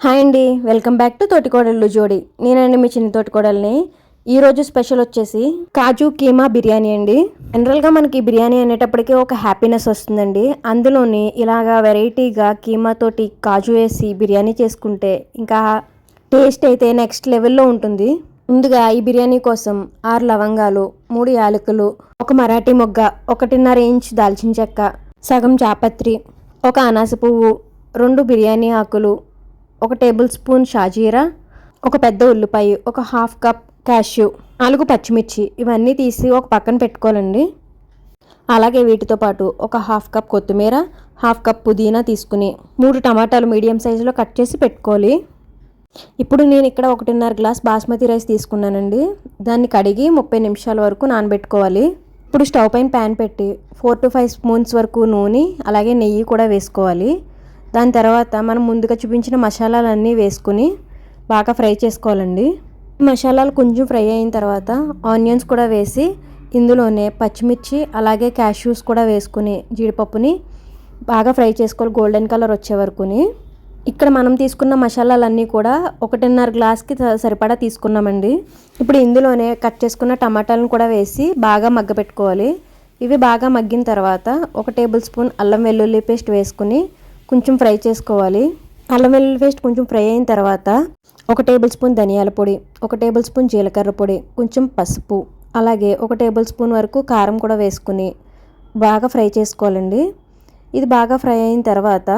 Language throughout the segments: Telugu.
హాయ్ అండి, వెల్కమ్ బ్యాక్ టు తోటికోడళ్ళు జోడి. నేనండి మీ చిన్న తోటికోడల్ని. ఈరోజు స్పెషల్ వచ్చేసి కాజు కీమా బిర్యానీ అండి. జనరల్గా మనకి బిర్యానీ అనేటప్పటికీ ఒక హ్యాపీనెస్ వస్తుందండి. అందులోని ఇలాగా వెరైటీగా కీమాతోటి కాజు వేసి బిర్యానీ చేసుకుంటే ఇంకా టేస్ట్ అయితే నెక్స్ట్ లెవెల్లో ఉంటుంది. ముందుగా ఈ బిర్యానీ కోసం 6 లవంగాలు, 3 యాలకులు, ఒక మరాఠీ మొగ్గ, 1.5 ఇంచ్ దాల్చిన చెక్క, సగం జాపత్రి, ఒక అనాస పువ్వు, 2 బిర్యానీ ఆకులు, 1 టేబుల్ స్పూన్ షాజీరా, ఒక పెద్ద ఉల్లిపాయ, ఒక హాఫ్ కప్ క్యాష్యూ, 4 పచ్చిమిర్చి ఇవన్నీ తీసి ఒక పక్కన పెట్టుకోవాలండి. అలాగే వీటితో పాటు ఒక హాఫ్ కప్ కొత్తిమీర, హాఫ్ కప్ పుదీనా తీసుకుని 3 టమాటాలు మీడియం సైజులో కట్ చేసి పెట్టుకోవాలి. ఇప్పుడు నేను ఇక్కడ 1.5 గ్లాస్ బాస్మతి రైస్ తీసుకున్నానండి. దాన్ని కడిగి 30 నిమిషాల వరకు నానబెట్టుకోవాలి. ఇప్పుడు స్టవ్ పైన ప్యాన్ పెట్టి 4 to 5 స్పూన్స్ వరకు నూనె అలాగే నెయ్యి కూడా వేసుకోవాలి. దాని తర్వాత మనం ముందుగా చూపించిన మసాలాలన్నీ వేసుకుని బాగా ఫ్రై చేసుకోవాలండి. మసాలాలు కొంచెం ఫ్రై అయిన తర్వాత ఆనియన్స్ కూడా వేసి ఇందులోనే పచ్చిమిర్చి అలాగే క్యాష్యూస్ కూడా వేసుకుని జీడిపప్పుని బాగా ఫ్రై చేసుకోవాలి గోల్డెన్ కలర్ వచ్చే వరకుని. ఇక్కడ మనం తీసుకున్న మసాలాలన్నీ కూడా 1.5 గ్లాస్కి సరిపడా తీసుకున్నామండి. ఇప్పుడు ఇందులోనే కట్ చేసుకున్న టమాటాలను కూడా వేసి బాగా మగ్గపెట్టుకోవాలి. ఇవి బాగా మగ్గిన తర్వాత 1 టేబుల్ స్పూన్ అల్లం వెల్లుల్లి పేస్ట్ వేసుకుని కొంచెం ఫ్రై చేసుకోవాలి. అల్లం వెల్లుల్లి పేస్ట్ కొంచెం ఫ్రై అయిన తర్వాత 1 టేబుల్ స్పూన్ ధనియాల పొడి, 1 టేబుల్ స్పూన్ జీలకర్ర పొడి, కొంచెం పసుపు అలాగే 1 టేబుల్ స్పూన్ వరకు కారం కూడా వేసుకుని బాగా ఫ్రై చేసుకోవాలండి. ఇది బాగా ఫ్రై అయిన తర్వాత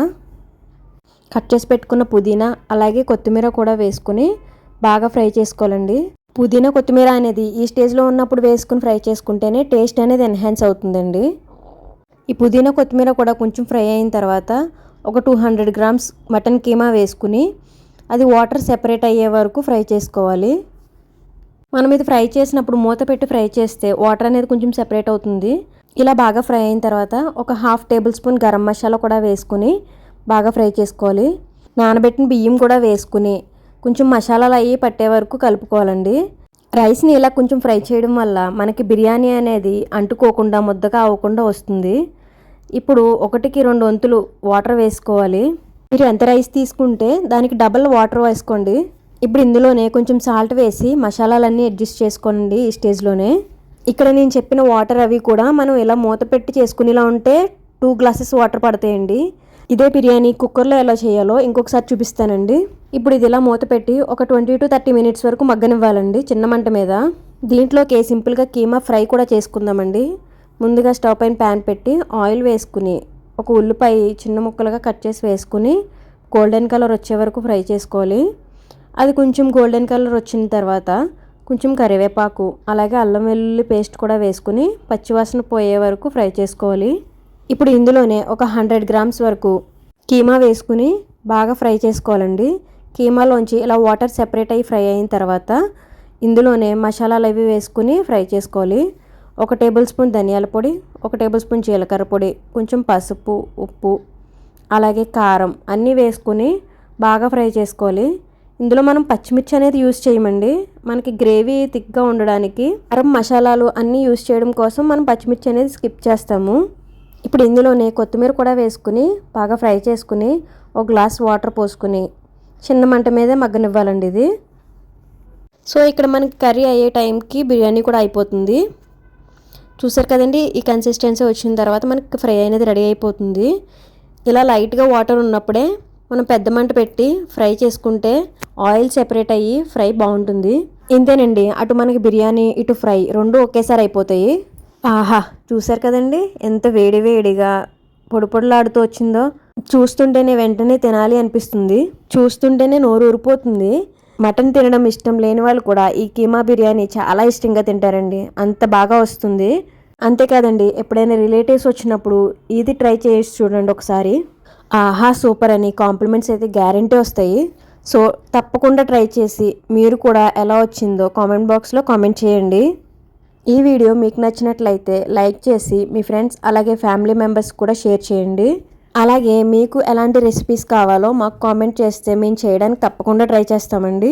కట్ చేసి పెట్టుకున్న పుదీనా అలాగే కొత్తిమీర కూడా వేసుకుని బాగా ఫ్రై చేసుకోవాలండి. పుదీనా కొత్తిమీర అనేది ఈ స్టేజ్లో ఉన్నప్పుడు వేసుకుని ఫ్రై చేసుకుంటేనే టేస్ట్ అనేది ఎన్హాన్స్ అవుతుందండి. ఈ పుదీనా కొత్తిమీర కూడా కొంచెం ఫ్రై అయిన తర్వాత ఒక 200 గ్రామ్స్ మటన్ కీమా వేసుకుని అది వాటర్ సెపరేట్ అయ్యే వరకు ఫ్రై చేసుకోవాలి. మనం ఇది ఫ్రై చేసినప్పుడు మూత పెట్టి ఫ్రై చేస్తే వాటర్ అనేది కొంచెం సెపరేట్ అవుతుంది. ఇలా బాగా ఫ్రై అయిన తర్వాత ఒక half table spoon garam masala కూడా వేసుకుని బాగా ఫ్రై చేసుకోవాలి. నానబెట్టిన బియ్యం కూడా వేసుకుని కొంచెం మసాలాలు అయ్యి పట్టే వరకు కలుపుకోవాలండి. రైస్ని ఇలా కొంచెం ఫ్రై చేయడం వల్ల మనకి బిర్యానీ అనేది అంటుకోకుండా ముద్దగా అవ్వకుండా వస్తుంది. ఇప్పుడు 1కి 2 వంతులు వాటర్ వేసుకోవాలి. మీరు ఎంత రైస్ తీసుకుంటే దానికి డబల్ వాటర్ వేసుకోండి. ఇప్పుడు ఇందులోనే కొంచెం సాల్ట్ వేసి మసాలాలన్నీ అడ్జస్ట్ చేసుకోండి. ఈ స్టేజ్లోనే ఇక్కడ నేను చెప్పిన వాటర్ అవి కూడా మనం ఇలా మూత పెట్టి చేసుకునేలా ఉంటే 2 గ్లాసెస్ వాటర్ పడతాయండి. ఇదే బిర్యానీ కుక్కర్లో ఎలా చేయాలో ఇంకొకసారి చూపిస్తానండి. ఇప్పుడు ఇది ఇలా మూత పెట్టి ఒక 20 to 30 మినిట్స్ వరకు మగ్గనివ్వాలండి చిన్న మంట మీద. దీంట్లోకి సింపుల్గా కీమా ఫ్రై కూడా చేసుకుందామండి. ముందుగా స్టవ్ పైన ప్యాన్ పెట్టి ఆయిల్ వేసుకుని ఒక ఉల్లిపాయ చిన్న ముక్కలుగా కట్ చేసి వేసుకుని గోల్డెన్ కలర్ వచ్చే వరకు ఫ్రై చేసుకోవాలి. అది కొంచెం గోల్డెన్ కలర్ వచ్చిన తర్వాత కొంచెం కరివేపాకు అలాగే అల్లం వెల్లుల్లి పేస్ట్ కూడా వేసుకుని పచ్చివాసన పోయే వరకు ఫ్రై చేసుకోవాలి. ఇప్పుడు ఇందులోనే ఒక 100 గ్రామ్స్ వరకు కీమా వేసుకుని బాగా ఫ్రై చేసుకోవాలండి. కీమాలోంచి ఇలా వాటర్ సెపరేట్ అయ్యి ఫ్రై అయిన తర్వాత ఇందులోనే మసాలాలు అవి వేసుకుని ఫ్రై చేసుకోవాలి. 1 టేబుల్ స్పూన్ ధనియాల పొడి, 1 టేబుల్ స్పూన్ జీలకర్ర పొడి, కొంచెం పసుపు, ఉప్పు అలాగే కారం అన్నీ వేసుకుని బాగా ఫ్రై చేసుకోవాలి. ఇందులో మనం పచ్చిమిర్చి అనేది యూస్ చేయమండి. మనకి గ్రేవీ థిక్గా ఉండడానికి కారం మసాలాలు అన్నీ యూస్ చేయడం కోసం మనం పచ్చిమిర్చి అనేది స్కిప్ చేస్తాము. ఇప్పుడు ఇందులోనే కొత్తిమీర కూడా వేసుకుని బాగా ఫ్రై చేసుకుని 1 గ్లాస్ వాటర్ పోసుకుని చిన్న మంట మీదే మగ్గనివ్వాలండి ఇది. సో ఇక్కడ మనకి కర్రీ అయ్యే టైంకి బిర్యానీ కూడా అయిపోతుంది. చూసారు కదండి, ఈ కన్సిస్టెన్సీ వచ్చిన తర్వాత మనకి ఫ్రై అనేది రెడీ అయిపోతుంది. ఇలా లైట్గా వాటర్ ఉన్నప్పుడే మనం పెద్ద మంట పెట్టి ఫ్రై చేసుకుంటే ఆయిల్ సెపరేట్ అయ్యి ఫ్రై బాగుంటుంది. ఇంతేనండి, అటు మనకి బిర్యానీ ఇటు ఫ్రై 2 ఒకేసారి అయిపోతాయి. ఆహా, చూసారు కదండి ఎంత వేడి వేడిగా పొడి పొడిలాడుతూ వచ్చిందో. చూస్తుంటేనే వెంటనే తినాలి అనిపిస్తుంది. చూస్తుంటేనే నోరు ఊరిపోతుంది. మటన్ తినడం ఇష్టం లేని వాళ్ళు కూడా ఈ కీమా బిర్యానీ చాలా ఇష్టంగా తింటారండి. అంత బాగా వస్తుంది. అంతేకాదండి, ఎప్పుడైనా రిలేటివ్స్ వచ్చినప్పుడు ఇది ట్రై చేసి చూడండి ఒకసారి. ఆహా సూపర్ అని కాంప్లిమెంట్స్ అయితే గ్యారంటీ వస్తాయి. సో తప్పకుండా ట్రై చేసి మీరు కూడా ఎలా వచ్చిందో కామెంట్ బాక్స్లో కామెంట్ చేయండి. ఈ వీడియో మీకు నచ్చినట్లయితే లైక్ చేసి మీ ఫ్రెండ్స్ అలాగే ఫ్యామిలీ మెంబర్స్ కూడా షేర్ చేయండి. అలాగే మీకు ఎలాంటి రెసిపీస్ కావాలో మాకు కామెంట్ చేస్తే మేము చేయడానికి తప్పకుండా ట్రై చేస్తామండి.